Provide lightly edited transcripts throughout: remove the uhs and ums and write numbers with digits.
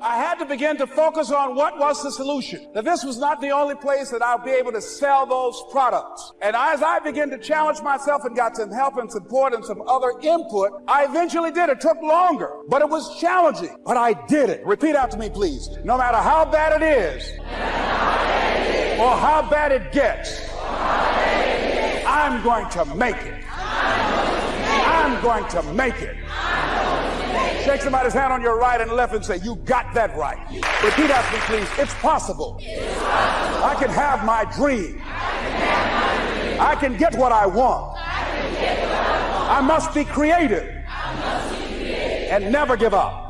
I had to begin to focus on what was the solution. That this was not the only place that I'll be able to sell those products. And as I began to challenge myself and got some help and support and some other input, I eventually did. It took longer, but it was challenging. But I did it. Repeat after me, please. No matter how bad it is, or how bad it gets, I'm going to make it. I'm going to make it. Shake somebody's hand on your right and left and say, you got that right. Repeat after me, please. It's possible. I can have my dream. I can get what I want. I must be creative and never give up.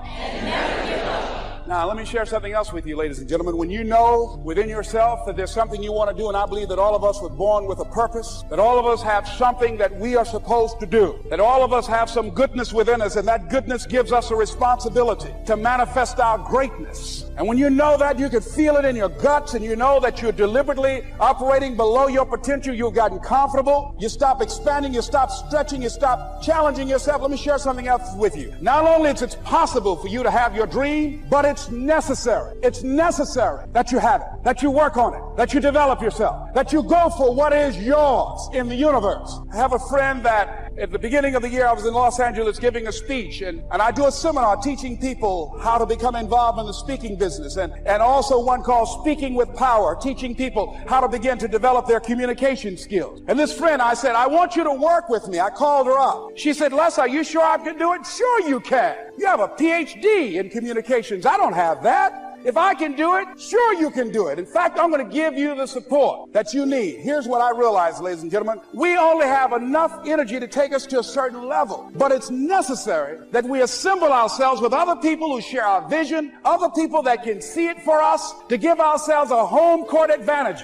Now, let me share something else with you, ladies and gentlemen. When you know within yourself that there's something you want to do, and I believe that all of us were born with a purpose, that all of us have something that we are supposed to do, that all of us have some goodness within us, and that goodness gives us a responsibility to manifest our greatness. And when you know that, you can feel it in your guts, and you know that you're deliberately operating below your potential. You've gotten comfortable. You stop expanding. You stop stretching. You stop challenging yourself. Let me share something else with you. Not only is it possible for you to have your dream, but it's necessary. It's necessary that you have it, that you work on it, that you develop yourself, that you go for what is yours in the universe. I have a friend that at the beginning of the year I was in Los Angeles giving a speech, and I do a seminar teaching people how to become involved in the speaking business, and also one called Speaking with Power, teaching people how to begin to develop their communication skills. And this friend, I said, I want you to work with me. I called her up. She said, Les, are you sure I can do it? Sure you can. You have a PhD in communications. I don't have that. If I can do it, sure you can do it. In fact, I'm going to give you the support that you need. Here's what I realized, ladies and gentlemen. We only have enough energy to take us to a certain level, but it's necessary that we assemble ourselves with other people who share our vision, other people that can see it for us, to give ourselves a home court advantage.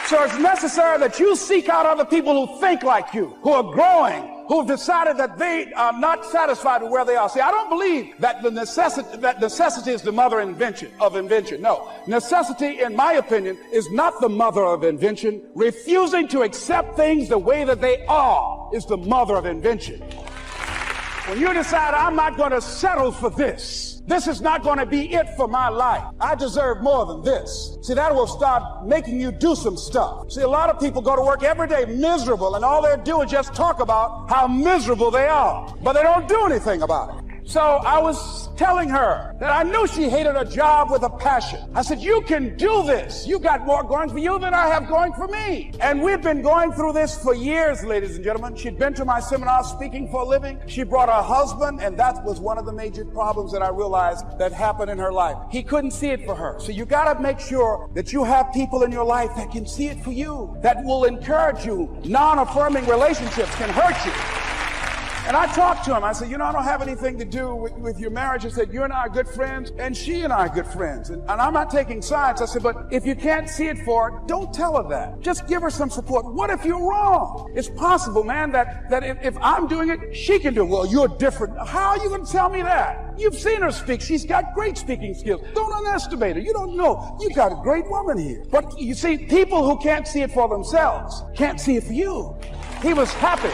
So it's necessary that you seek out other people who think like you, who are growing, who've decided that they are not satisfied with where they are. See, I don't believe that necessity is the mother of invention. No, necessity, in my opinion, is not the mother of invention. Refusing to accept things the way that they are is the mother of invention. When you decide, I'm not going to settle for this, this is not going to be it for my life, I deserve more than this. See, that will start making you do some stuff. See, a lot of people go to work every day miserable, and all they do is just talk about how miserable they are, but they don't do anything about it. So I was telling her that I knew she hated her job with a passion. I said, you can do this. You got more going for you than I have going for me. And we've been going through this for years, ladies and gentlemen. She'd been to my seminar speaking for a living. She brought her husband, and that was one of the major problems that I realized that happened in her life. He couldn't see it for her. So you got to make sure that you have people in your life that can see it for you, that will encourage you. Non-affirming relationships can hurt you. And I talked to him. I said, I don't have anything to do with your marriage. I said, you and I are good friends, and she and I are good friends. And I'm not taking sides. I said, but if you can't see it for her, don't tell her that. Just give her some support. What if you're wrong? It's possible, man, that if I'm doing it, she can do it. Well, you're different. How are you going to tell me that? You've seen her speak. She's got great speaking skills. Don't underestimate her. You don't know. You got a great woman here. But you see, people who can't see it for themselves can't see it for you. He was happy.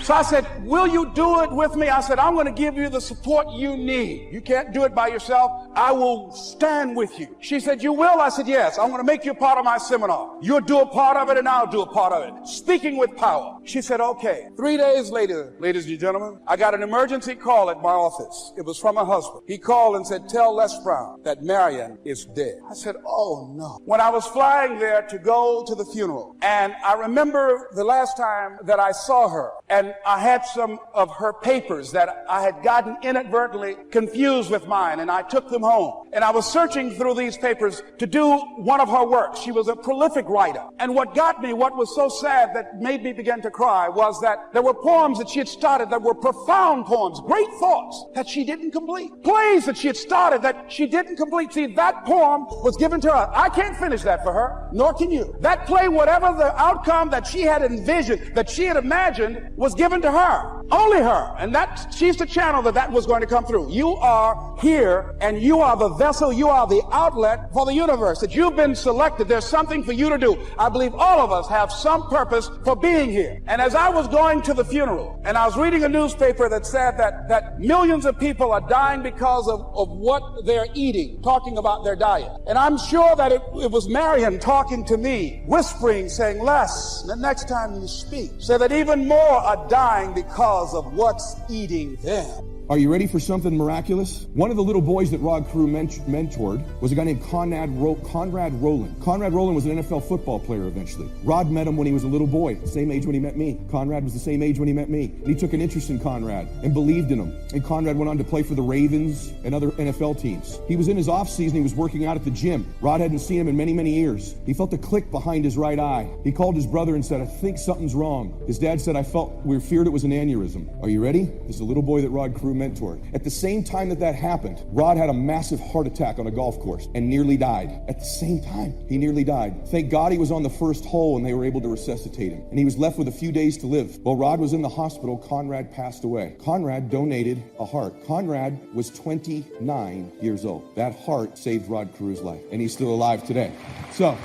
So I said, will you do it with me? I said, I'm going to give you the support you need. You can't do it by yourself. I will stand with you. She said, you will? I said, yes. I'm going to make you a part of my seminar. You'll do a part of it, and I'll do a part of it. Speaking with Power. She said, okay. 3 days later, ladies and gentlemen, I got an emergency call at my office. It was from her husband. He called and said, tell Les Brown that Marion is dead. I said, oh no. When I was flying there to go to the funeral, and I remember the last time that I saw her, and I had some of her papers that I had gotten inadvertently confused with mine, and I took them home. And I was searching through these papers to do one of her works. She was a prolific writer. And what was so sad that made me begin to cry was that there were poems that she had started that were profound poems, great thoughts that she didn't complete. Plays that she had started that she didn't complete. See, that poem was given to her. I can't finish that for her, nor can you. That play, whatever the outcome that she had envisioned, that she had imagined, was given to her. Only her. And she's the channel that was going to come through. You are here, and you are the vessel. You are the outlet for the universe. That you've been selected. There's something for you to do. I believe all of us have some purpose for being here. And as I was going to the funeral, and I was reading a newspaper that said that millions of people are dying because of what they're eating, talking about their diet. And I'm sure that it was Marion talking to me, whispering, saying, Les, the next time you speak, say that even more are dying because of what's eating them. Are you ready for something miraculous? One of the little boys that Rod Crew mentored was a guy named Conrad Rohn. Conrad Rohn was an NFL football player eventually. Rod met him when he was a little boy, same age when he met me. Conrad was the same age when he met me. And he took an interest in Conrad and believed in him. And Conrad went on to play for the Ravens and other NFL teams. He was in his off season, he was working out at the gym. Rod hadn't seen him in many, many years. He felt a click behind his right eye. He called his brother and said, I think something's wrong. His dad said, we feared it was an aneurysm. Are you ready? This is a little boy that Rod Crew mentored. At the same time that happened, Rod had a massive heart attack on a golf course and nearly died. At the same time, he nearly died. Thank God he was on the first hole and they were able to resuscitate him. And he was left with a few days to live. While Rod was in the hospital, Conrad passed away. Conrad donated a heart. Conrad was 29 years old. That heart saved Rod Crew's life, and he's still alive today. So,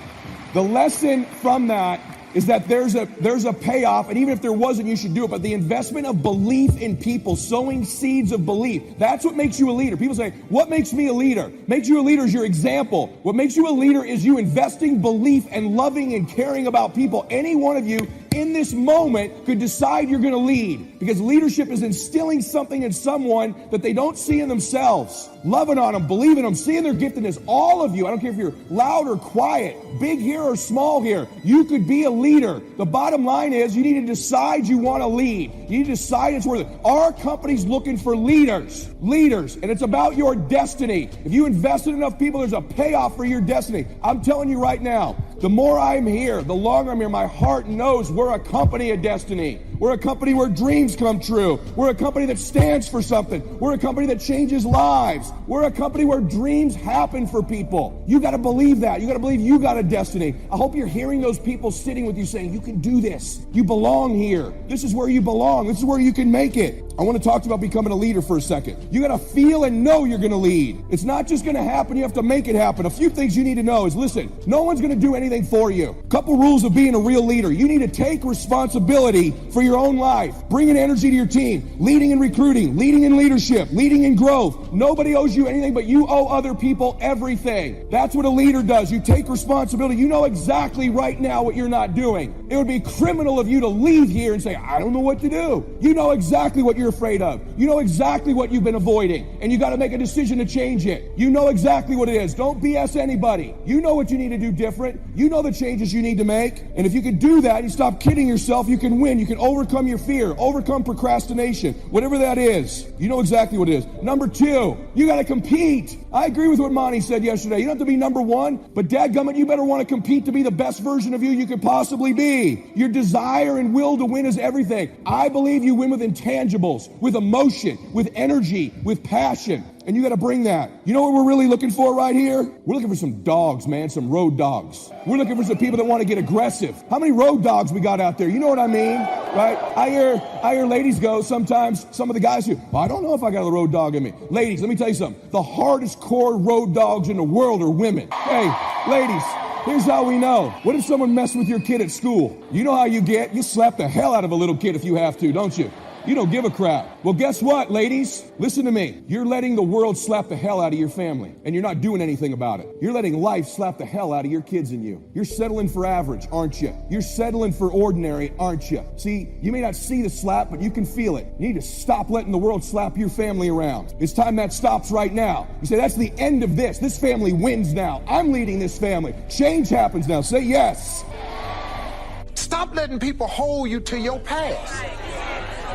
the lesson from that is that there's a payoff, and even if there wasn't, you should do it. But the investment of belief in people, sowing seeds of belief, that's what makes you a leader. People say, what makes me a leader? Makes you a leader is your example. What makes you a leader is you investing belief and loving and caring about people. Any one of you in this moment could decide you're going to lead, because leadership is instilling something in someone that they don't see in themselves. Loving on them, believing them, seeing their giftedness. All of you, I don't care if you're loud or quiet, big here or small here, you could be a leader. The bottom line is you need to decide you want to lead. You need to decide it's worth it. Our company's looking for leaders, and it's about your destiny. If you invest in enough people, there's a payoff for your destiny. I'm telling you right now, the more I'm here, the longer I'm here, my heart knows we're a company of destiny. We're a company where dreams come true. We're a company that stands for something. We're a company that changes lives. We're a company where dreams happen for people. You got to believe that. You got to believe you got a destiny. I hope you're hearing those people sitting with you saying, you can do this. You belong here. This is where you belong. This is where you can make it. I want to talk about becoming a leader for a second. You got to feel and know you're going to lead. It's not just going to happen. You have to make it happen. A few things you need to know is, listen, no one's going to do anything for you. A couple rules of being a real leader. You need to take responsibility for your own life. Bringing energy to your team. Leading in recruiting. Leading in leadership. Leading in growth. Nobody owes you anything, but you owe other people everything. That's what a leader does. You take responsibility. You know exactly right now what you're not doing. It would be criminal of you to leave here and say, I don't know what to do. You know exactly what you're afraid of. You know exactly what you've been avoiding, and you got to make a decision to change it. You know exactly what it is. Don't BS anybody. You know what you need to do different. You know the changes you need to make, and if you can do that, you stop kidding yourself, you can win. You can overcome your fear, overcome procrastination, whatever that is. You know exactly what it is. Number two, you got to compete. I agree with what Monty said yesterday. You don't have to be number one, but dadgummit, you better want to compete to be the best version of you could possibly be. Your desire and will to win is everything. I believe you win with intangibles, with emotion, with energy, with passion. And you got to bring that. You know what we're really looking for right here? We're looking for some dogs, man, some road dogs. We're looking for some people that want to get aggressive. How many road dogs we got out there? You know what I mean, right? I hear ladies go sometimes, some of the guys who, I don't know if I got a road dog in me. Ladies, let me tell you something. The hardest core road dogs in the world are women. Hey, ladies, here's how we know. What if someone messed with your kid at school? You know how you get? You slap the hell out of a little kid if you have to, don't you? You don't give a crap. Well, guess what, ladies? Listen to me. You're letting the world slap the hell out of your family, and you're not doing anything about it. You're letting life slap the hell out of your kids and you. You're settling for average, aren't you? You're settling for ordinary, aren't you? See, you may not see the slap, but you can feel it. You need to stop letting the world slap your family around. It's time that stops right now. You say, that's the end of this. This family wins now. I'm leading this family. Change happens now. Say yes. Stop letting people hold you to your past.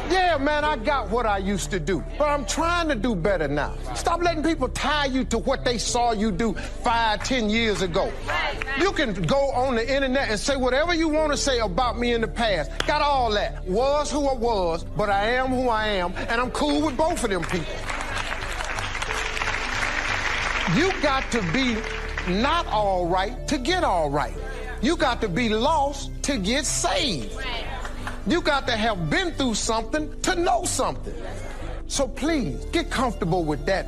Yeah, man, I got what I used to do, but I'm trying to do better now. Stop letting people tie you to what they saw you do 5, 10 years ago. You can go on the internet and say whatever you want to say about me in the past. Got all that. Was who I was, but I am who I am, and I'm cool with both of them people. You got to be not all right to get all right. You got to be lost to get saved. You got to have been through something to know something. So please, get comfortable with that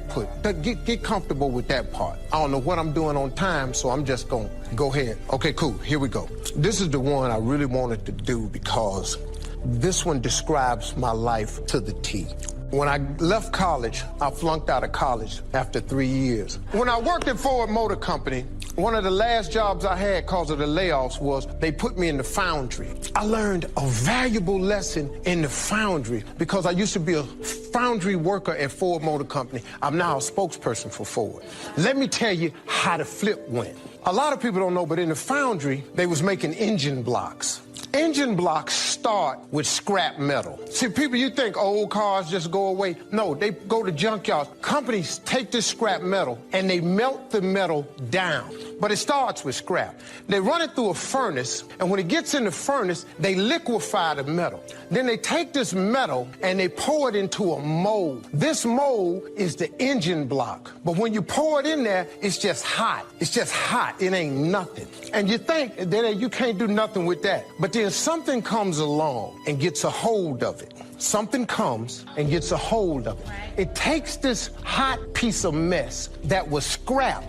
get comfortable with that part. I don't know what I'm doing on time, so I'm just gonna go ahead. Okay, cool, here we go. This is the one I really wanted to do because this one describes my life to the T. When I left college, I flunked out of college after 3 years. When I worked at Ford Motor Company, one of the last jobs I had because of the layoffs was they put me in the foundry. I learned a valuable lesson in the foundry because I used to be a foundry worker at Ford Motor Company. I'm now a spokesperson for Ford. Let me tell you how the flip went. A lot of people don't know, but in the foundry, they was making engine blocks. Engine blocks start with scrap metal. See, people, you think old cars just go away. No, they go to junkyards. Companies take this scrap metal and they melt the metal down. But it starts with scrap. They run it through a furnace, and when it gets in the furnace, they liquefy the metal. Then they take this metal and they pour it into a mold. This mold is the engine block. But when you pour it in there, it's just hot. It's just hot. It ain't nothing. And you think that you can't do nothing with that. But then something comes along and gets a hold of it. Something comes and gets a hold of it. It takes this hot piece of mess that was scrap.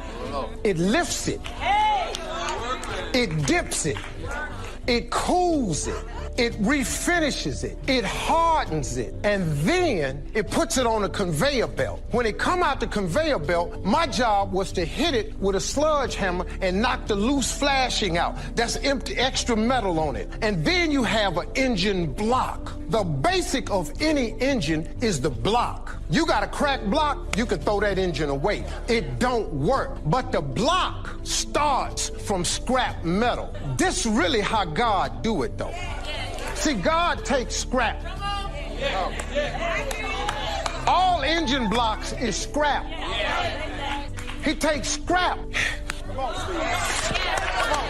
It lifts it. It dips it. It cools it. It refinishes it. It hardens it. And then it puts it on a conveyor belt. When it come out the conveyor belt, my job was to hit it with a sludge hammer and knock the loose flashing out. That's empty, extra metal on it. And then you have an engine block. The basic of any engine is the block. You got a cracked block, you can throw that engine away. It don't work. But the block starts from scrap metal. This really how God do it, though. See, God takes scrap. All engine blocks is scrap. He takes scrap. Come on, Steve. Come on.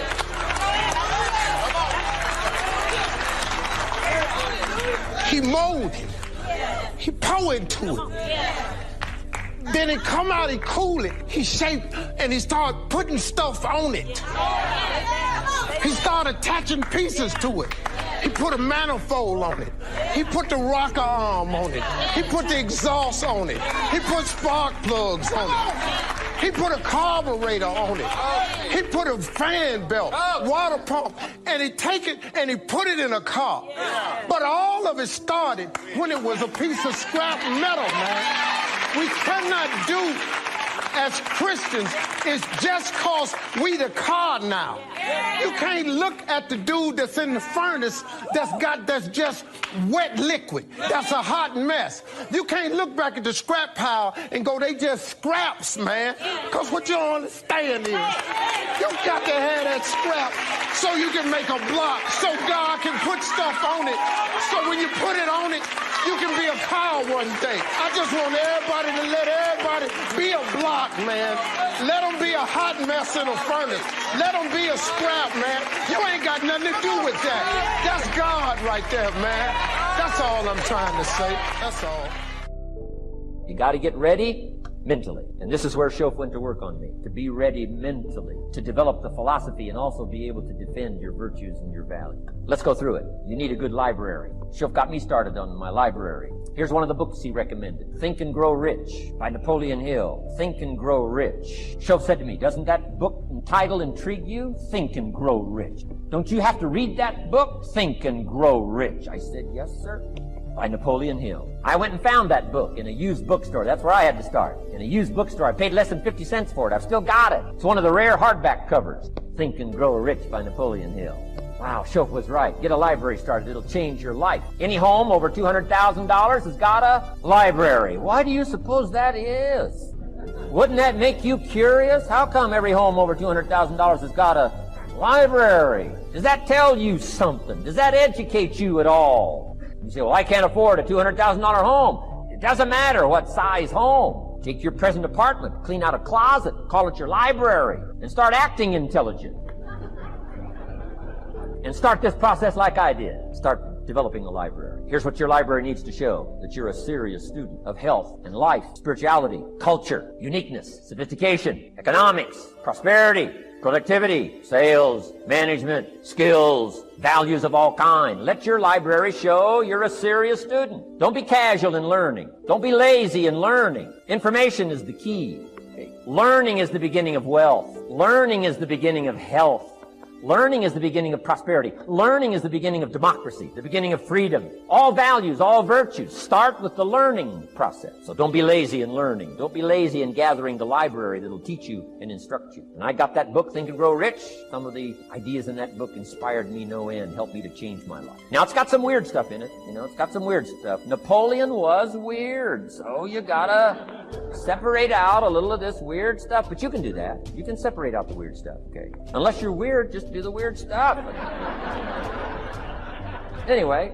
He mold it. He pour into it. Then it come out, he cool it. He shape and he start putting stuff on it. He start attaching pieces to it. He put a manifold on it. He put the rocker arm on it. He put the exhaust on it. He put spark plugs on it. He put a carburetor on it. He put a fan belt, water pump, and he take it and he put it in a car. But all of it started when it was a piece of scrap metal, man. We cannot do as Christians is just cause we the car now. You can't look at the dude that's in the furnace that's just wet liquid. That's a hot mess. You can't look back at the scrap pile and go, they just scraps, man. Cause what you don't understand is you got to have that scrap so you can make a block, so God can put stuff on it. So when you put it on it, you can be a car one day. I just want everybody to let everybody be a block, man. Let them be a hot mess in a furnace. Let them be a scrap, man. You ain't got nothing to do with that. That's God right there, man. That's all I'm trying to say. That's all. You got to get ready mentally. And this is where Shof went to work on me, to be ready mentally, to develop the philosophy and also be able to defend your virtues and your value. Let's go through it. You need a good library. Shof got me started on my library. Here's one of the books he recommended. Think and Grow Rich by Napoleon Hill. Think and Grow Rich. Shof said to me, doesn't that book and title intrigue you? Think and Grow Rich. Don't you have to read that book? Think and Grow Rich. I said, yes, sir. By Napoleon Hill. I went and found that book in a used bookstore. That's where I had to start. In a used bookstore. I paid less than 50 cents for it. I've still got it. It's one of the rare hardback covers. Think and Grow Rich by Napoleon Hill. Wow, Shof was right. Get a library started. It'll change your life. Any home over $200,000 has got a library. Why do you suppose that is? Wouldn't that make you curious? How come every home over $200,000 has got a library? Does that tell you something? Does that educate you at all? You say, well, I can't afford a $200,000 home. It doesn't matter what size home. Take your present apartment, clean out a closet, call it your library, and start acting intelligent. And start this process like I did. Start developing a library. Here's what your library needs to show: that you're a serious student of health and life, spirituality, culture, uniqueness, sophistication, economics, prosperity, productivity, sales, management, skills, values of all kinds. Let your library show you're a serious student. Don't be casual in learning. Don't be lazy in learning. Information is the key. Learning is the beginning of wealth. Learning is the beginning of health. Learning is the beginning of prosperity. Learning is the beginning of democracy, the beginning of freedom. All values, all virtues start with the learning process. So don't be lazy in learning. Don't be lazy in gathering the library that'll teach you and instruct you. And I got that book, Think and Grow Rich. Some of the ideas in that book inspired me no end, helped me to change my life. Now, it's got some weird stuff in it. It's got some weird stuff. Napoleon was weird, so you gotta separate out a little of this weird stuff. But you can do that. You can separate out the weird stuff, okay? Unless you're weird, just do the weird stuff. Anyway,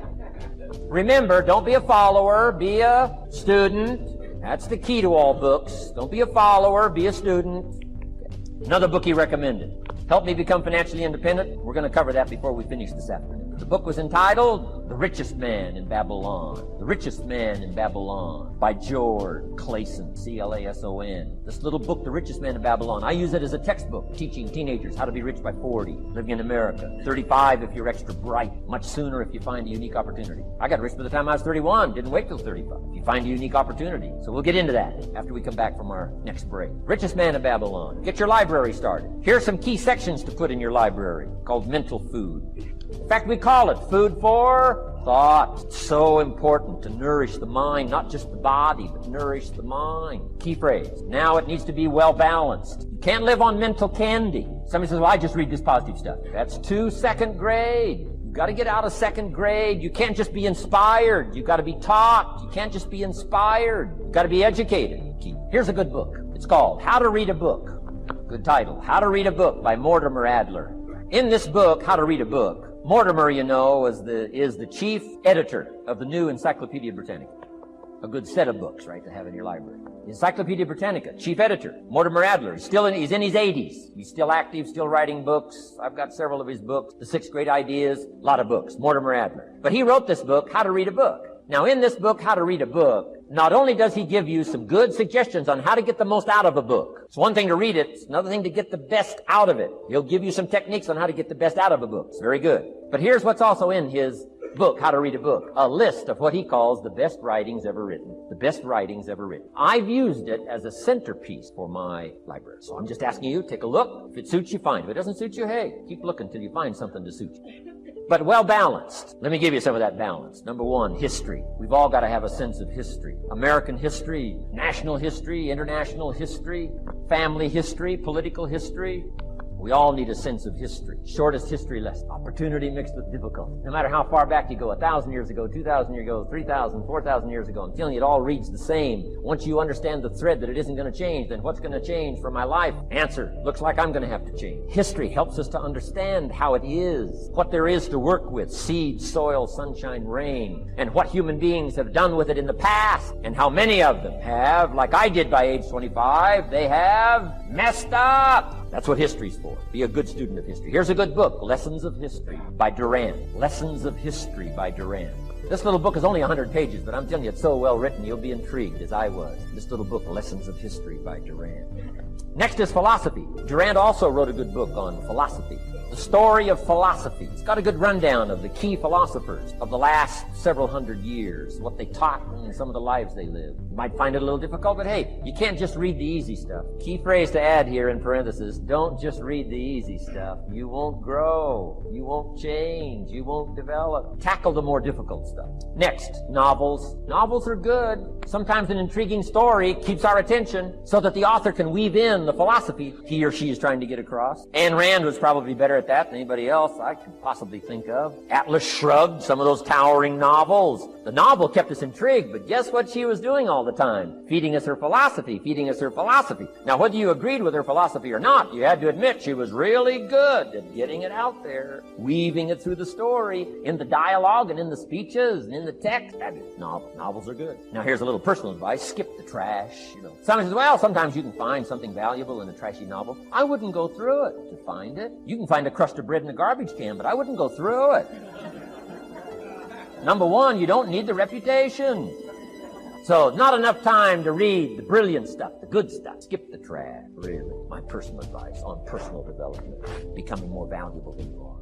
remember, don't be a follower, be a student. That's the key to all books. Don't be a follower, be a student. Okay. Another book he recommended, Help Me Become Financially Independent. We're going to cover that before we finish this afternoon. The book was entitled The Richest Man in Babylon. The Richest Man in Babylon by George Clason, C-L-A-S-O-N. This little book, The Richest Man in Babylon, I use it as a textbook, teaching teenagers how to be rich by 40, living in America. 35 if you're extra bright, much sooner if you find a unique opportunity. I got rich by the time I was 31, didn't wait till 35. You find a unique opportunity. So we'll get into that after we come back from our next break. Richest Man in Babylon. Get your library started. Here are some key sections to put in your library called mental food. In fact, we call it food for thought. It's so important to nourish the mind, not just the body, but nourish the mind. Key phrase. Now it needs to be well balanced. You can't live on mental candy. Somebody says, well, I just read this positive stuff. That's too second grade. You've got to get out of second grade. You can't just be inspired. You've got to be taught. You can't just be inspired. You've got to be educated. Here's a good book. It's called How to Read a Book. Good title. How to Read a Book by Mortimer Adler. In this book, How to Read a Book, Mortimer, is the chief editor of the new Encyclopedia Britannica. A good set of books, right, to have in your library. The Encyclopedia Britannica, chief editor, Mortimer Adler. He's in his 80s. He's still active, still writing books. I've got several of his books. The 6 Great Ideas, a lot of books. Mortimer Adler. But he wrote this book, How to Read a Book. Now, in this book, How to Read a Book, not only does he give you some good suggestions on how to get the most out of a book. It's one thing to read it. It's another thing to get the best out of it. He'll give you some techniques on how to get the best out of a book. It's very good. But here's what's also in his book, How to Read a Book. A list of what he calls the best writings ever written. The best writings ever written. I've used it as a centerpiece for my library. So I'm just asking you, take a look. If it suits you, fine. If it doesn't suit you, hey, keep looking till you find something to suit you. But well balanced. Let me give you some of that balance. Number 1, history. We've all got to have a sense of history. American history, national history, international history, family history, political history. We all need a sense of history. Shortest history lesson. Opportunity mixed with difficulty. No matter how far back you go, 1,000 years ago, 2,000 years ago, 3,000, 4,000 years ago, I'm telling you, it all reads the same. Once you understand the thread that it isn't going to change, then what's going to change for my life? Answer. Looks like I'm going to have to change. History helps us to understand how it is, what there is to work with, seed, soil, sunshine, rain, and what human beings have done with it in the past, and how many of them have, like I did by age 25, they have messed up. That's what history's for. Be a good student of history. Here's a good book, Lessons of History by Durand. Lessons of History by Durand. This little book is only 100 pages, but I'm telling you, it's so well written, you'll be intrigued, as I was. This little book, Lessons of History by Durand. Next is philosophy. Durand also wrote a good book on philosophy. The Story of Philosophy. It's got a good rundown of the key philosophers of the last several hundred years, what they taught and some of the lives they lived. You might find it a little difficult, but hey, you can't just read the easy stuff. Key phrase to add here in parentheses, don't just read the easy stuff. You won't grow. You won't change. You won't develop. Tackle the more difficult stuff. Next, novels. Novels are good. Sometimes an intriguing story keeps our attention so that the author can weave in the philosophy he or she is trying to get across. Ayn Rand was probably better at that than anybody else I could possibly think of. Atlas Shrugged, some of those towering novels. The novel kept us intrigued, but guess what she was doing all the time? Feeding us her philosophy, feeding us her philosophy. Now, whether you agreed with her philosophy or not, you had to admit she was really good at getting it out there, weaving it through the story, in the dialogue and in the speeches and in the text. Novels are good. Now, here's a little personal advice. Skip the trash. Somebody says, well, sometimes you can find something valuable in a trashy novel. I wouldn't go through it to find it. You can find a crust of bread in a garbage can, but I wouldn't go through it. Number one, you don't need the reputation. So, not enough time to read the brilliant stuff, the good stuff. Skip the trash, really. My personal advice on personal development, becoming more valuable than you are.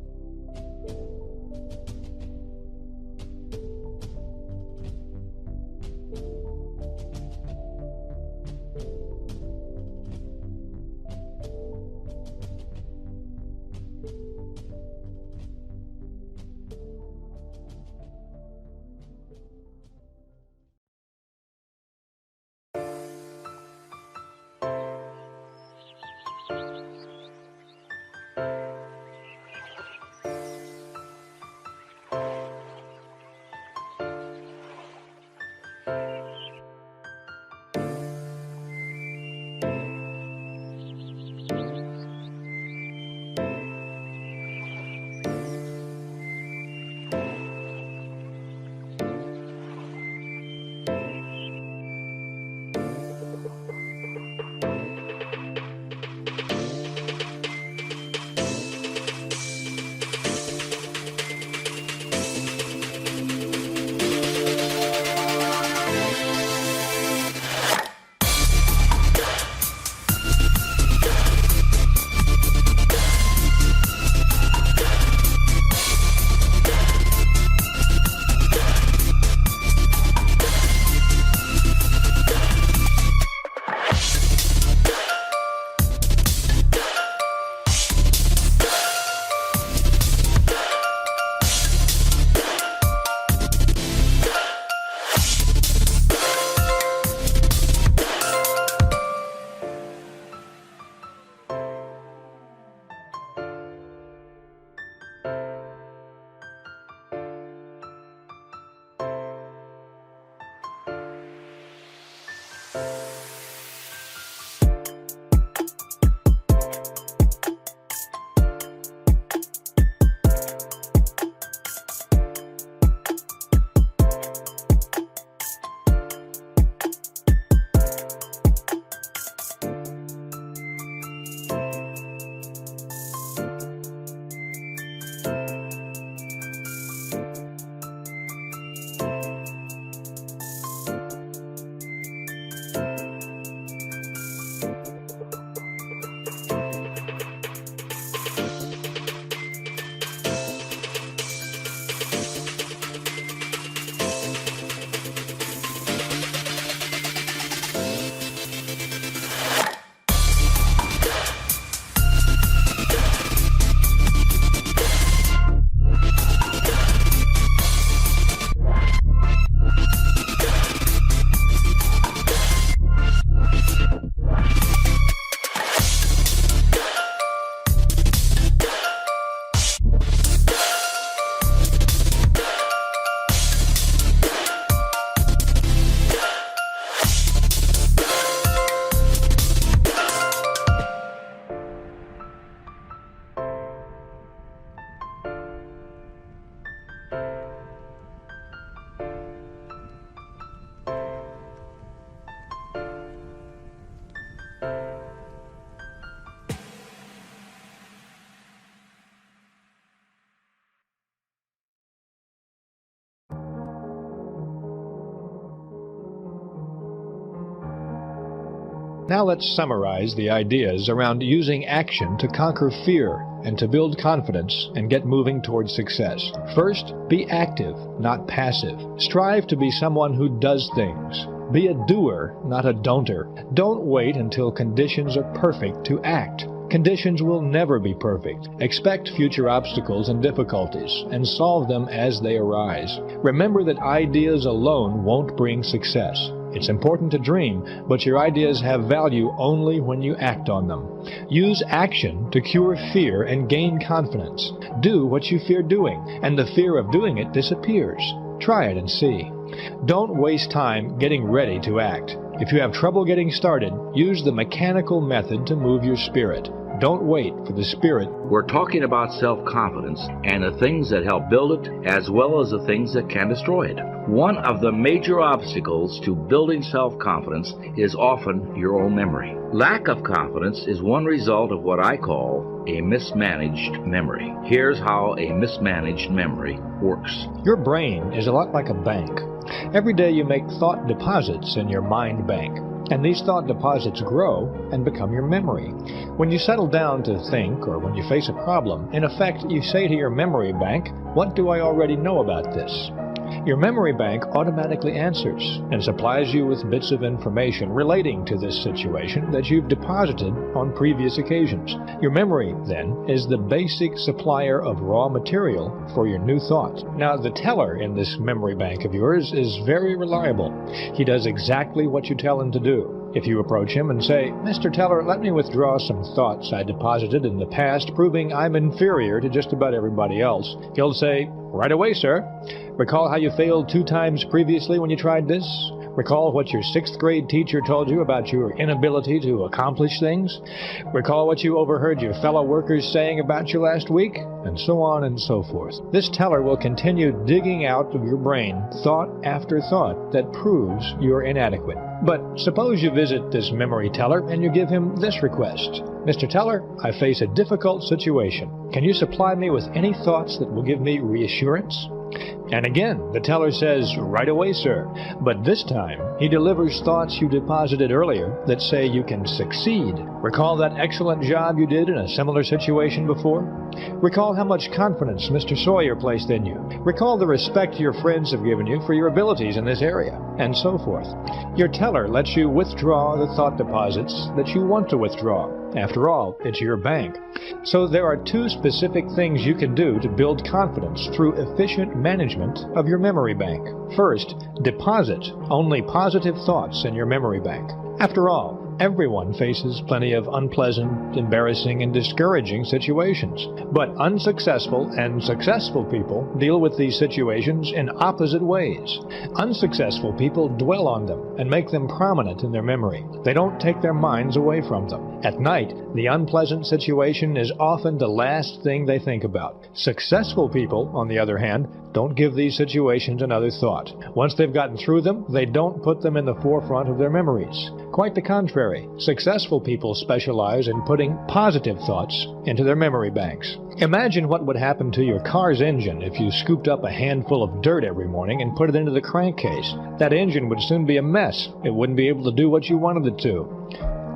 Now let's summarize the ideas around using action to conquer fear and to build confidence and get moving towards success. First, be active, not passive. Strive to be someone who does things. Be a doer, not a don'ter. Don't wait until conditions are perfect to act. Conditions will never be perfect. Expect future obstacles and difficulties and solve them as they arise. Remember that ideas alone won't bring success. It's important to dream, but your ideas have value only when you act on them. Use action to cure fear and gain confidence. Do what you fear doing, and the fear of doing it disappears. Try it and see. Don't waste time getting ready to act. If you have trouble getting started, use the mechanical method to move your spirit. Don't wait for the spirit. We're talking about self-confidence and the things that help build it, as well as the things that can destroy it. One of the major obstacles to building self-confidence is often your own memory. Lack of confidence is one result of what I call a mismanaged memory. Here's how a mismanaged memory works. Your brain is a lot like a bank. Every day you make thought deposits in your mind bank, and these thought deposits grow and become your memory. When you settle down to think, or when you face a problem, in effect you say to your memory bank, "What do I already know about this?" Your memory bank automatically answers and supplies you with bits of information relating to this situation that you've deposited on previous occasions. Your memory, then, is the basic supplier of raw material for your new thought. Now, the teller in this memory bank of yours is very reliable. He does exactly what you tell him to do. If you approach him and say, "Mr. Teller, let me withdraw some thoughts I deposited in the past proving I'm inferior to just about everybody else," he'll say, "Right away, sir. Recall how you failed 2 times previously when you tried this? Recall what your 6th grade teacher told you about your inability to accomplish things? Recall what you overheard your fellow workers saying about you last week?" And so on and so forth. This teller will continue digging out of your brain thought after thought that proves you're inadequate. But suppose you visit this memory teller and you give him this request. "Mr. Teller, I face a difficult situation. Can you supply me with any thoughts that will give me reassurance?" And again, the teller says, "Right away, sir." But this time, he delivers thoughts you deposited earlier that say you can succeed. Recall that excellent job you did in a similar situation before? Recall how much confidence Mr. Sawyer placed in you. Recall the respect your friends have given you for your abilities in this area, and so forth. Your teller lets you withdraw the thought deposits that you want to withdraw. After all, it's your bank. So there are 2 specific things you can do to build confidence through efficient management of your memory bank. First, deposit only positive thoughts in your memory bank. After all, everyone faces plenty of unpleasant, embarrassing, and discouraging situations. But unsuccessful and successful people deal with these situations in opposite ways. Unsuccessful people dwell on them and make them prominent in their memory. They don't take their minds away from them. At night, the unpleasant situation is often the last thing they think about. Successful people, on the other hand, don't give these situations another thought. Once they've gotten through them, they don't put them in the forefront of their memories. Quite the contrary. Successful people specialize in putting positive thoughts into their memory banks. Imagine what would happen to your car's engine if you scooped up a handful of dirt every morning and put it into the crankcase. That engine would soon be a mess. It wouldn't be able to do what you wanted it to.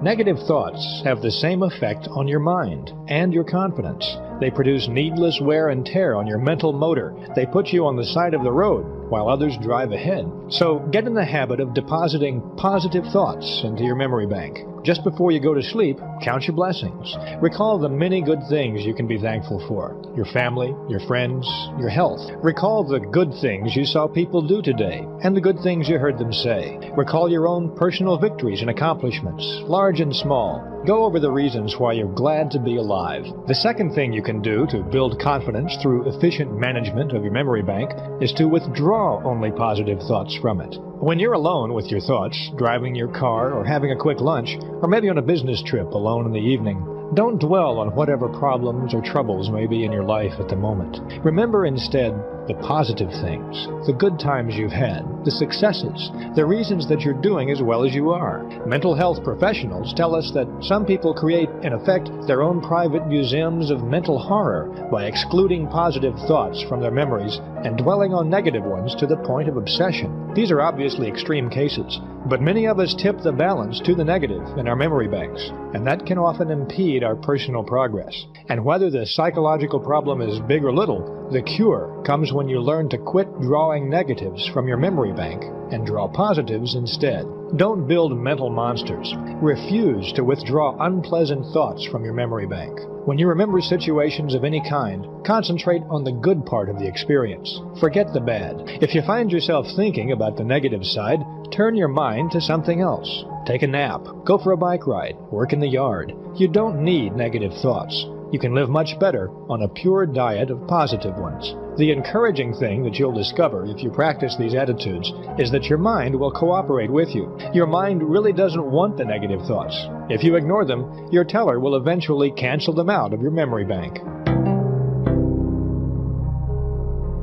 Negative thoughts have the same effect on your mind and your confidence. They produce needless wear and tear on your mental motor. They put you on the side of the road while others drive ahead. So get in the habit of depositing positive thoughts into your memory bank. Just before you go to sleep, count your blessings. Recall the many good things you can be thankful for. Your family, your friends, your health. Recall the good things you saw people do today and the good things you heard them say. Recall your own personal victories and accomplishments, large and small. Go over the reasons why you're glad to be alive. The second thing you can do to build confidence through efficient management of your memory bank is to withdraw only positive thoughts from it. When you're alone with your thoughts, driving your car or having a quick lunch, or maybe on a business trip alone in the evening, don't dwell on whatever problems or troubles may be in your life at the moment. Remember instead the positive things, the good times you've had, the successes, the reasons that you're doing as well as you are. Mental health professionals tell us that some people create, in effect, their own private museums of mental horror by excluding positive thoughts from their memories and dwelling on negative ones to the point of obsession. These are obviously extreme cases, but many of us tip the balance to the negative in our memory banks, and that can often impede our personal progress. And whether the psychological problem is big or little, the cure comes when you learn to quit drawing negatives from your memory bank and draw positives instead. Don't build mental monsters. Refuse to withdraw unpleasant thoughts from your memory bank. When you remember situations of any kind, concentrate on the good part of the experience. Forget the bad. If you find yourself thinking about the negative side, turn your mind to something else. Take a nap. Go for a bike ride. Work in the yard. You don't need negative thoughts. You can live much better on a pure diet of positive ones. The encouraging thing that you'll discover if you practice these attitudes is that your mind will cooperate with you. Your mind really doesn't want the negative thoughts. If you ignore them, your teller will eventually cancel them out of your memory bank.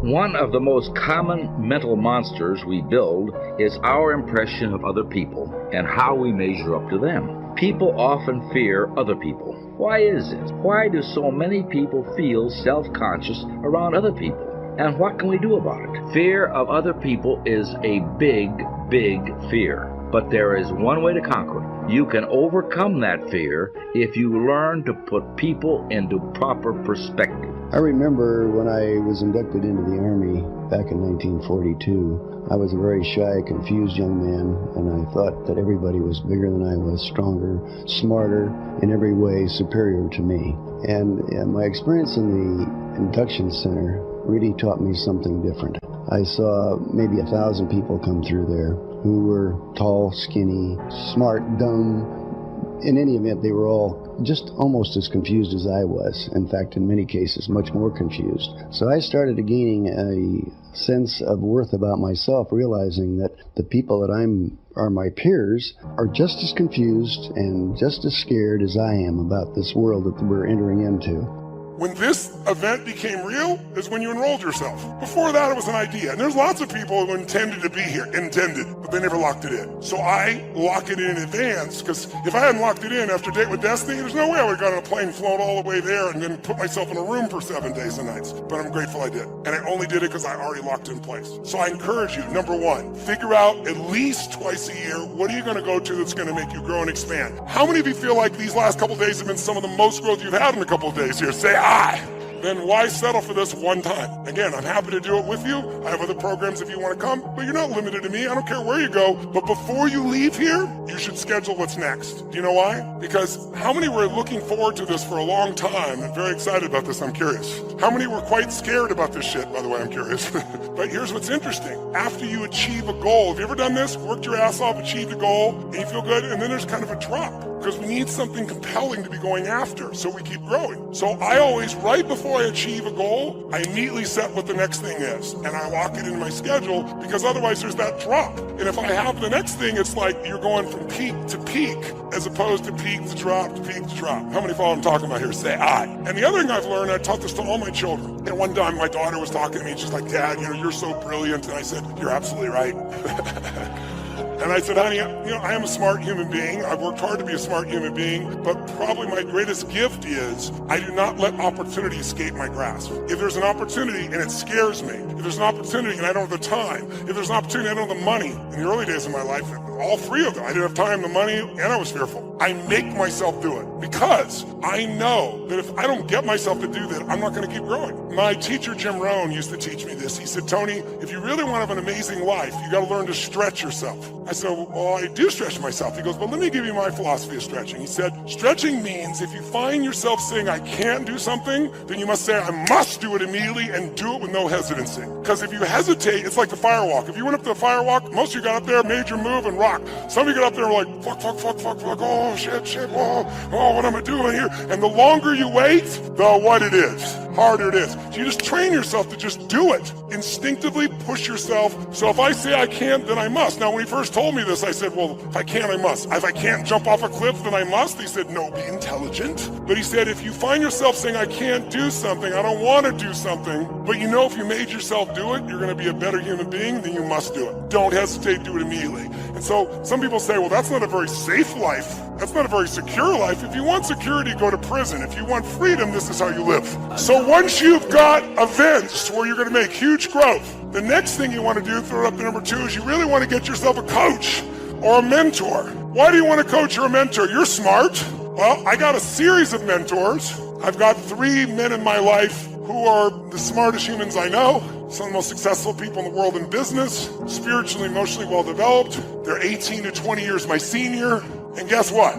One of the most common mental monsters we build is our impression of other people and how we measure up to them. People often fear other people. Why is it? Why do so many people feel self-conscious around other people? And what can we do about it? Fear of other people is a big, big fear. But there is one way to conquer it. You can overcome that fear if you learn to put people into proper perspective. I remember when I was inducted into the Army back in 1942, I was a very shy, confused young man, and I thought that everybody was bigger than I was, stronger, smarter, in every way superior to me. And my experience in the induction center really taught me something different. I saw maybe 1,000 people come through there who were tall, skinny, smart, dumb. In any event, they were all just almost as confused as I was. In fact, in many cases, much more confused. So I started gaining a sense of worth about myself, realizing that the people that are my peers are just as confused and just as scared as I am about this world that we're entering into. When this event became real is when you enrolled yourself. Before that, it was an idea. And there's lots of people who intended to be here, but they never locked it in. So I lock it in advance, because if I hadn't locked it in after Date with Destiny, there's no way I would have got on a plane, flown all the way there, and then put myself in a room for 7 days and nights. But I'm grateful I did. And I only did it because I already locked it in place. So I encourage you, number one, figure out at least twice a year, what are you going to go to that's going to make you grow and expand? How many of you feel like these last couple of days have been some of the most growth you've had in a couple of days here? Say aye. Then why settle for this one time? Again, I'm happy to do it with you. I have other programs if you want to come, but you're not limited to me. I don't care where you go. But before you leave here, you should schedule what's next. Do you know why? Because how many were looking forward to this for a long time and very excited about this? I'm curious. How many were quite scared about this shit? By the way, I'm curious. But here's what's interesting. After you achieve a goal, have you ever done this? Worked your ass off, achieved a goal, and you feel good, and then there's kind of a drop. Because we need something compelling to be going after, so we keep growing. So I always, right before I achieve a goal, I immediately set what the next thing is, and I lock it in my schedule, because otherwise there's that drop. And if I have the next thing, it's like you're going from peak to peak, as opposed to peak to drop to peak to drop. How many follow what I'm talking about here? Say aye. And the other thing I've learned, I taught this to all my children. And one time my daughter was talking to me, and she's like, Dad, you're so brilliant. And I said, you're absolutely right. And I said, honey, I am a smart human being. I've worked hard to be a smart human being, but probably my greatest gift is I do not let opportunity escape my grasp. If there's an opportunity and it scares me, if there's an opportunity and I don't have the time, if there's an opportunity and I don't have the money, in the early days of my life, all three of them, I didn't have time, the money, and I was fearful. I make myself do it because I know that if I don't get myself to do that, I'm not going to keep growing. My teacher, Jim Rohn, used to teach me this. He said, Tony, if you really want to have an amazing life, you got to learn to stretch yourself. I said, well, I do stretch myself. He goes, well, let me give you my philosophy of stretching. He said, stretching means if you find yourself saying I can't do something, then you must say I must do it immediately and do it with no hesitancy. Because if you hesitate, it's like the firewalk. If you went up to the firewalk, most of you got up there, made your move, and rocked. Some of you got up there and were like, fuck, oh, shit, oh, what am I doing here? And the longer you wait, the what it is, harder it is. So you just train yourself to just do it. Instinctively push yourself. So if I say I can't, then I must. Now, when he first told me this, I said, well, if I can't, I must. If I can't jump off a cliff, then I must. He said, no, be intelligent. But he said, if you find yourself saying, I can't do something, I don't want to do something, but you know if you made yourself do it, you're going to be a better human being, then you must do it. Don't hesitate, do it immediately. And so some people say, well, that's not a very safe life. That's not a very secure life. If you want security, go to prison. If you want freedom, this is how you live. So once you've got events where you're going to make huge growth, the next thing you want to do, throw it up to number 2, is you really want to get yourself a coach or a mentor. Why do you want a coach or a mentor? You're smart. Well, I got a series of mentors. I've got 3 men in my life who are the smartest humans I know, some of the most successful people in the world in business, spiritually, emotionally well-developed. They're 18 to 20 years my senior. And guess what?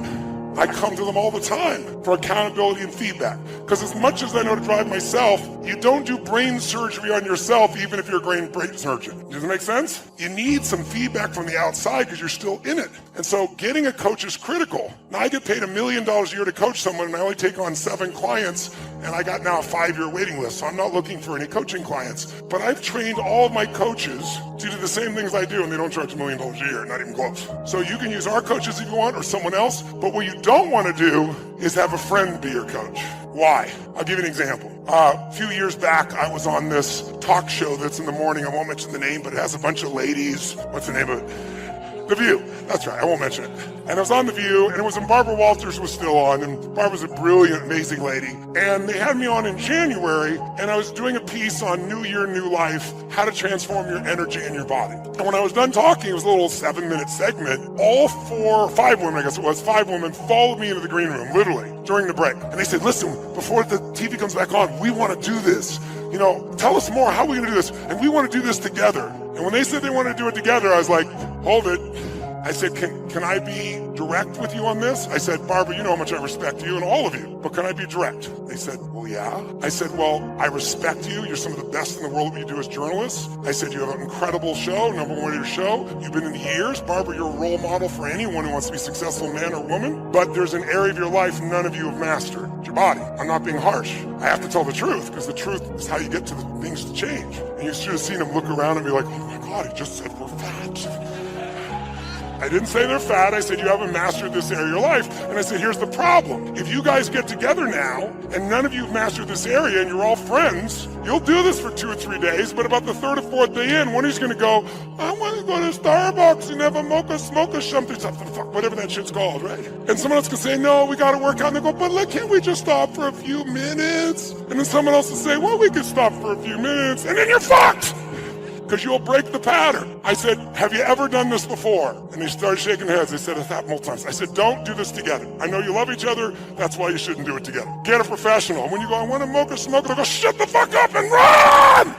I come to them all the time. for accountability and feedback. Because as much as I know to drive myself, you don't do brain surgery on yourself even if you're a brain surgeon. Does that make sense? You need some feedback from the outside because you're still in it. And so getting a coach is critical. Now I get paid $1 million a year to coach someone and I only take on 7 clients and I got now a 5-year waiting list. So I'm not looking for any coaching clients. But I've trained all of my coaches to do the same things I do and they don't charge $1 million a year, not even close. So you can use our coaches if you want or someone else, but what you don't want to do is have a friend be your coach. Why? I'll give you an example. A few years back, I was on this talk show that's in the morning. I won't mention the name, but it has a bunch of ladies. What's the name of it? The View. That's right, I won't mention it. And I was on The View, and it was when Barbara Walters was still on, and Barbara's a brilliant, amazing lady. And they had me on in January, and I was doing a piece on New Year, New Life, how to transform your energy and your body. And when I was done talking, it was a little 7-minute segment. 5 women, I guess it was, 5 women followed me into the green room, literally, during the break. And they said, listen, before the TV comes back on, we want to do this. You know, tell us more, how are we going to do this? And we want to do this together. And when they said they wanted to do it together, I was like, hold it. I said, can I be direct with you on this? I said, Barbara, you know how much I respect you and all of you, but can I be direct? They said, well, yeah. I said, well, I respect you. You're some of the best in the world at what you do as journalists. I said, you have an incredible show, #1 of your show. You've been in the years. Barbara, you're a role model for anyone who wants to be successful, man or woman, but there's an area of your life none of you have mastered. It's your body. I'm not being harsh. I have to tell the truth because the truth is how you get to the things to change. And you should have seen him look around and be like, oh my God, he just said we're fat. I didn't say they're fat. I said you haven't mastered this area of your life. And I said, here's the problem. If you guys get together now and none of you have mastered this area and you're all friends, you'll do this for 2 or 3 days, but about the 3rd or 4th day in, one of you's going to go, I want to go to Starbucks and have a mocha smocha something, whatever that shit's called, right? And someone else can say, no, we got to work out. And they go, but look, can't we just stop for a few minutes? And then someone else will say, well, we can stop for a few minutes. And then you're fucked. Because you'll break the pattern. I said, have you ever done this before? And they started shaking their heads. They said, it's happened multiple times. I said, don't do this together. I know you love each other. That's why you shouldn't do it together. Get a professional. When you go, I want to mocha smoke, they'll go, shut the fuck up and run!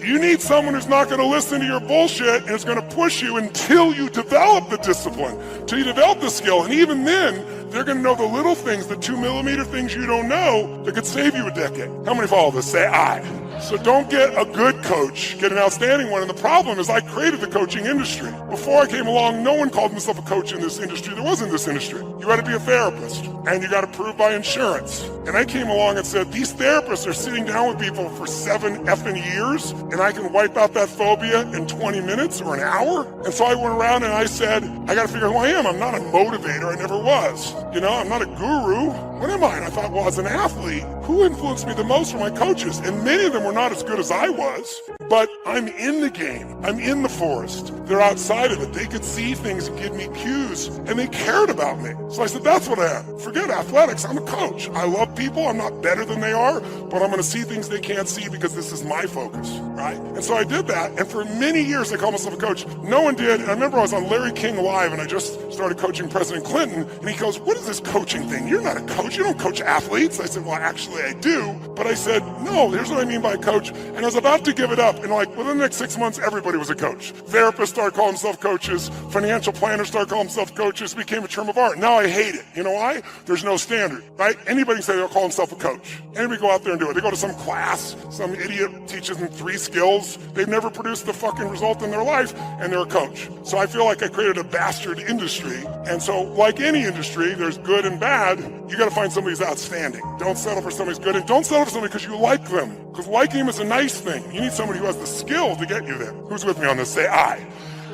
You need someone who's not going to listen to your bullshit and is going to push you until you develop the discipline, until you develop the skill. And even then, they're going to know the little things, the 2mm things you don't know that could save you a decade. How many follow this? Say aye. So don't get a good coach, get an outstanding one. And the problem is I created the coaching industry. Before I came along, no one called himself a coach in this industry. There wasn't this industry. You got to be a therapist and you got to prove by insurance. And I came along and said, these therapists are sitting down with people for 7 effing years and I can wipe out that phobia in 20 minutes or an hour. And so I went around and I said, I got to figure out who I am. I'm not a motivator. I never was. You know, I'm not a guru. What am I? And I thought, well, as an athlete, who influenced me the most were my coaches. And many of them were not as good as I was, but I'm in the game. I'm in the forest. They're outside of it. They could see things and give me cues, and they cared about me. So I said, that's what I am. Forget athletics. I'm a coach. I love people. I'm not better than they are, but I'm going to see things they can't see because this is my focus, right? And so I did that, and for many years I called myself a coach. No one did, and I remember I was on Larry King Live, and I just started coaching President Clinton, and he goes, what is this coaching thing? You're not a coach. You don't coach athletes. I said, well, actually I do, but I said, no, here's what I mean by coach. And I was about to give it up, and like within the next 6 months, everybody was a coach. Therapists started calling themselves coaches. Financial planners started calling themselves coaches. It became a term of art. Now I hate it. You know why? There's no standard, right? Anybody can say they'll call themselves a coach. Anybody go out there and do it. They go to some class, some idiot teaches them 3 skills. They've never produced the fucking result in their life, and they're a coach. So I feel like I created a bastard industry. And so like any industry, there's good and bad. You got to find somebody who's outstanding. Don't settle for somebody who's good, and don't settle for somebody because you like them. Because liking them is a nice thing. You need somebody who has the skill to get you there. Who's with me on this? Say aye.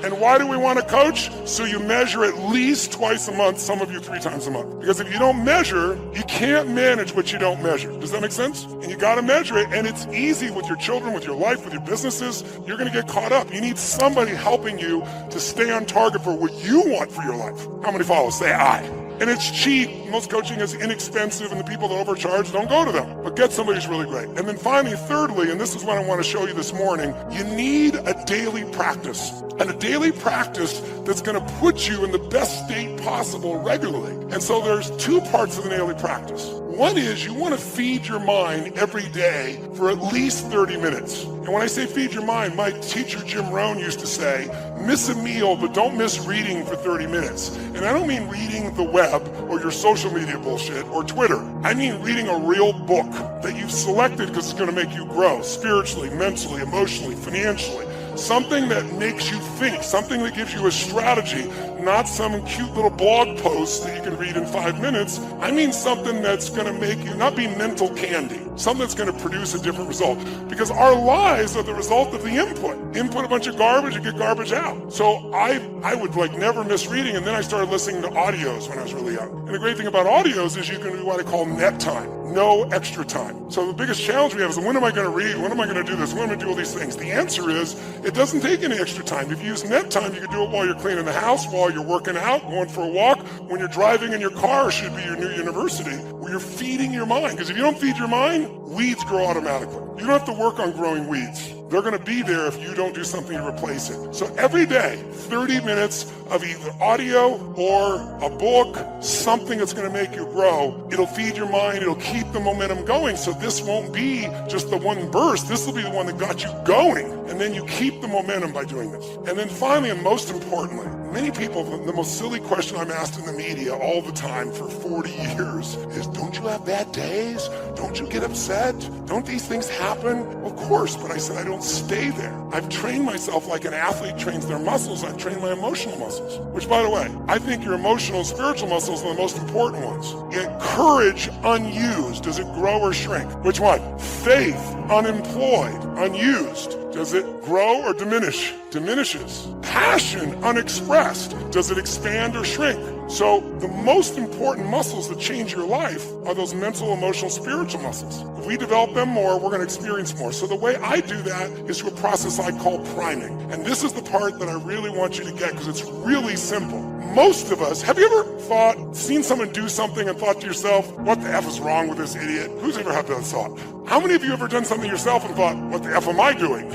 And why do we want to coach? So you measure at least twice a month, some of you 3 times a month. Because if you don't measure, you can't manage what you don't measure. Does that make sense? And you got to measure it, and it's easy with your children, with your life, with your businesses. You're going to get caught up. You need somebody helping you to stay on target for what you want for your life. How many follow? Say aye. And it's cheap. Most coaching is inexpensive, and the people that overcharge, don't go to them. But get somebody who's really great. And then finally, thirdly, and this is what I want to show you this morning, you need a daily practice. And a daily practice that's going to put you in the best state possible regularly. And so there's 2 parts of the daily practice. One is you want to feed your mind every day for at least 30 minutes. And when I say feed your mind, my teacher Jim Rohn used to say, miss a meal, but don't miss reading for 30 minutes. And I don't mean reading the web or your social media bullshit or Twitter. I mean reading a real book that you've selected because it's going to make you grow spiritually, mentally, emotionally, financially. Something that makes you think, something that gives you a strategy, not some cute little blog post that you can read in 5 minutes. I mean something that's going to make you not be mental candy, something that's going to produce a different result. Because our lives are the result of the input. Input a bunch of garbage, you get garbage out. So I would like never miss reading, and then I started listening to audios when I was really young. And the great thing about audios is you can do what I call net time, no extra time. So the biggest challenge we have is when am I going to read? When am I going to do this? When am I going to do all these things? The answer is it doesn't take any extra time. If you use net time, you can do it while you're cleaning the house, while you're working out, going for a walk, when you're driving in your car, should be your new university, where you're feeding your mind. Because if you don't feed your mind, weeds grow automatically. You don't have to work on growing weeds. They're going to be there if you don't do something to replace it. So every day, 30 minutes of either audio or a book, something that's going to make you grow. It'll feed your mind. It'll keep the momentum going. So this won't be just the one burst. This will be the one that got you going. And then you keep the momentum by doing this. And then finally, and most importantly, many people, the most silly question I'm asked in the media all the time for 40 years is, don't you have bad days? Don't you get upset? Don't these things happen? Of course, but I said I don't stay there. I've trained myself like an athlete trains their muscles. I've trained my emotional muscles, which, by the way, I think your emotional and spiritual muscles are the most important ones. Courage unused, does it grow or shrink? Which one? Faith unemployed, unused, does it grow or diminish? Diminishes. Passion unexpressed, does it expand or shrink? So the most important muscles that change your life are those mental, emotional, spiritual muscles. If we develop them more, we're going to experience more. So the way I do that is through a process I call priming. And this is the part that I really want you to get because it's really simple. Most of us, have you ever seen someone do something and thought to yourself, what the F is wrong with this idiot? Who's ever had that thought? How many of you ever done something yourself and thought, what the F am I doing?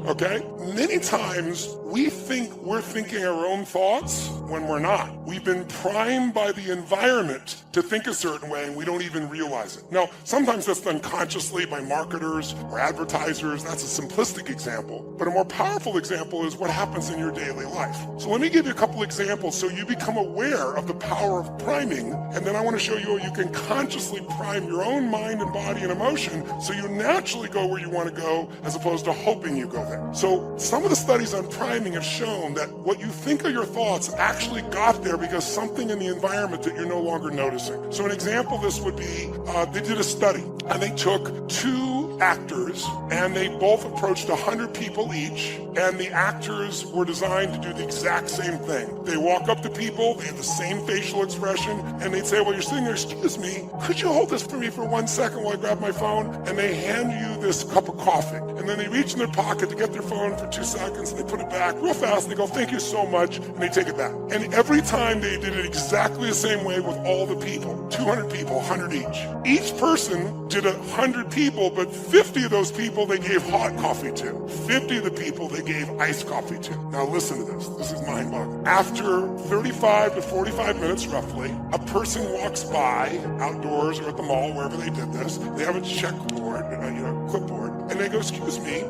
Okay? Many times we think we're thinking our own thoughts when we're not. We've been primed by the environment to think a certain way and we don't even realize it. Now, sometimes that's done consciously by marketers or advertisers. That's a simplistic example. But a more powerful example is what happens in your daily life. So let me give you a couple examples so you become aware of the power of priming. And then I want to show you how you can consciously prime your own mind and body and emotion so you naturally go where you want to go as opposed to hoping you go there. So some of the studies on priming have shown that what you think are your thoughts actually got there because something in the environment that you're no longer noticing. So an example of this would be, they did a study and they took 2 actors and they both approached 100 people each, and the actors were designed to do the exact same thing. They walk up to people, they have the same facial expression, and they'd say, well, you're sitting there, excuse me, could you hold this for me for 1 second while I grab my phone? And they hand you this cup of coffee. And then they reach in their pocket to get their phone for 2 seconds, and they put it back real fast, and they go, thank you so much, and they take it back. And every time they did it exactly the same way with all the people, 200 people, 100 each. Each person did 100 people, but 50 of those people they gave hot coffee to. 50 of the people they gave iced coffee to. Now listen to this. This is mind-boggling. After 35 to 45 minutes roughly, a person walks by outdoors or at the mall, wherever they did this. They have a checkboard, clipboard, and they go, excuse me,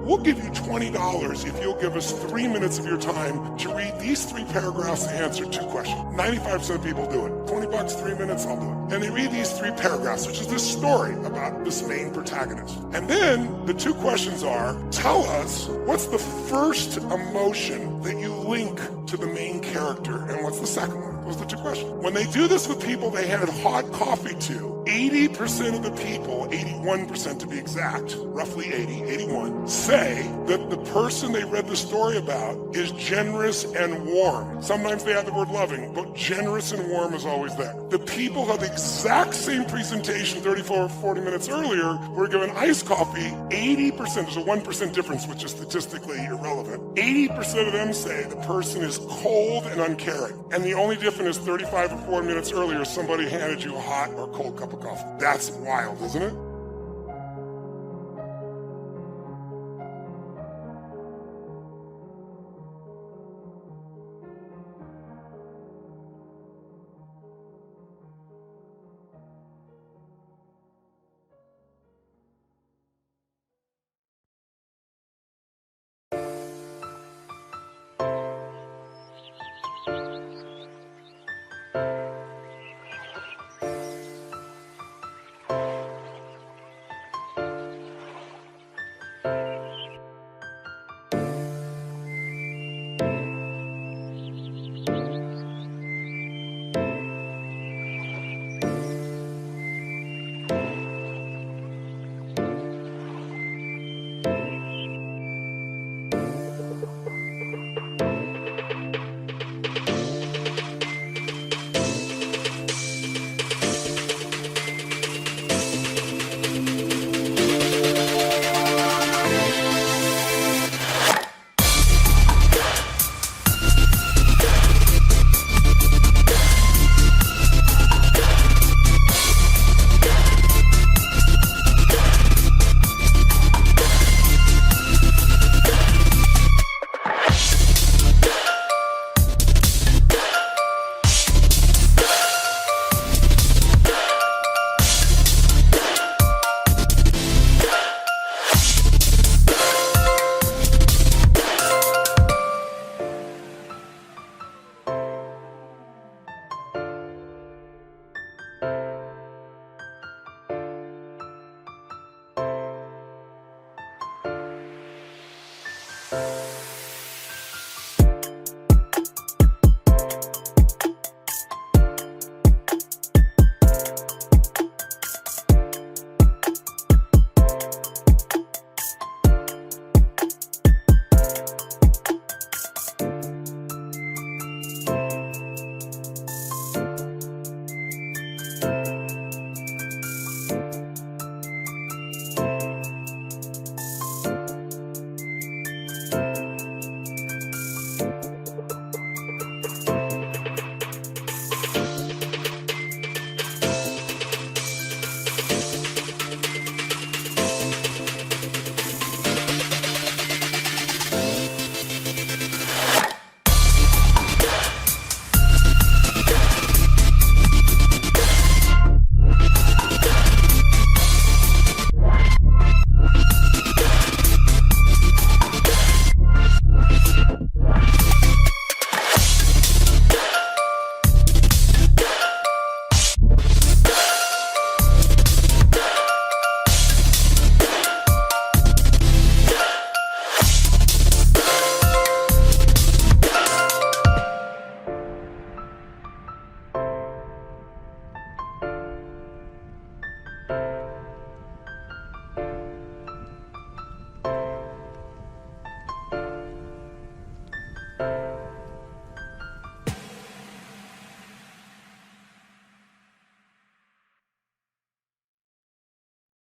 we'll give you $20 if you'll give us 3 minutes of your time to read these 3 paragraphs and answer 2 questions. 95% of people do it. $20, 3 minutes, I'll do it. And they read these 3 paragraphs, which is this story about this main protagonist. And then the 2 questions are, tell us what's the first emotion that you link to the main character, and what's the second one? Those are the 2 questions. When they do this with people they handed hot coffee to, 80% of the people, 81% to be exact, roughly 80, 81, say that the person they read the story about is generous and warm. Sometimes they add the word loving, but generous and warm is always there. The people who had the exact same presentation 34 or 40 minutes earlier were given iced coffee, 80%, there's a 1% difference, which is statistically irrelevant. 80% of them say the person is cold and uncaring. And the only difference is 35 or 40 minutes earlier, somebody handed you a hot or cold cup of coffee. That's wild, isn't it?